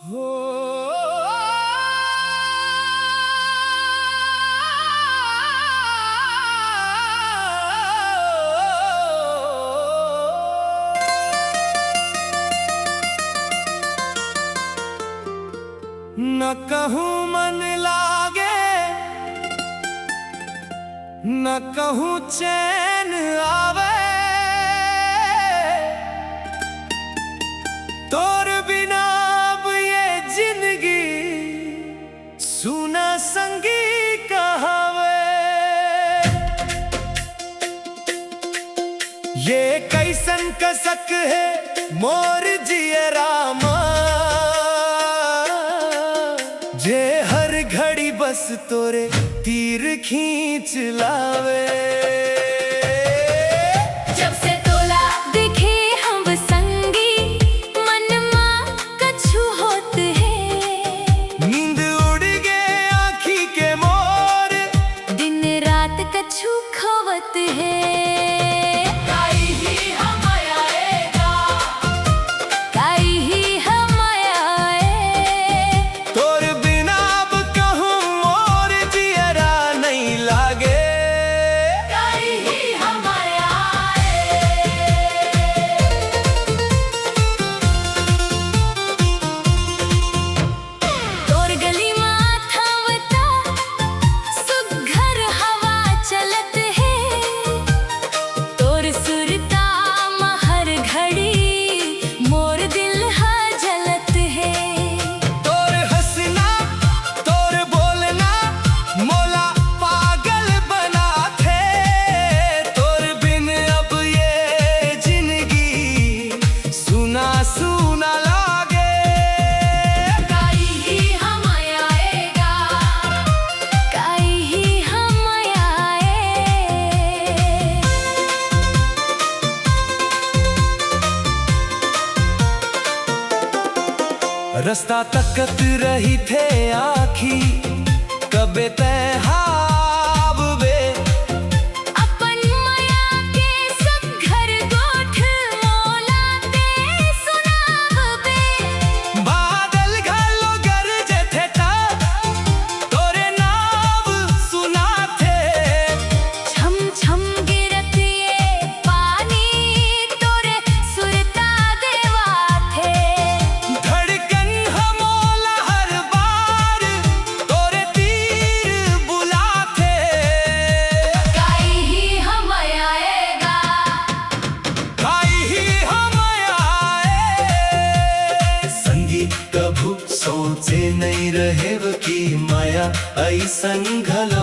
हो न कहूँ मन लागे न कहूँ चैन आवे, तोर बिना अब ये जिंदगी सुना संगी कहावे। ये कैसन कसक है मोर जिए रामा, जे हर घड़ी बस तोरे तीर खींच लावे। जब से तोला दिखे हम संगी, मन मां कछु होत है। नींद उड़ गए आँखी के मोर, दिन रात कछु खोवत है। काई ही हम आएगा, काई ही हम आए। तोर बिना अब कहूँ मोर जियरा नहीं लागे। काई ही हम आए। तोर गली माथा वता सुघर हवा चलत है। तोर सुरता महर घड़ी मोर दिल हा जलत है। तोर हंसना तोर बोलना मोला पागल बना थे। तोर बिन अब ये जिंदगी सुना सुना लागे। काई ही हम आएगा, काई ही हम आए। रास्ता तकत रही थे आँखी, कबे तय हाव बे। अपन माया के सुघर गोठ मोलाते सुनाव बे। बादल घालो गरजे थे ता तोरे नाव सुना थे। छम छम गिरत ये पानी, तोरे सुरता देवा थे। धड़कन हमोला हर बार तोरे तीर बुला थे। काई ही हम आएगा, काई ही हम आए। संगी कभू सोचे नहीं रहे कि माया ऐसन घला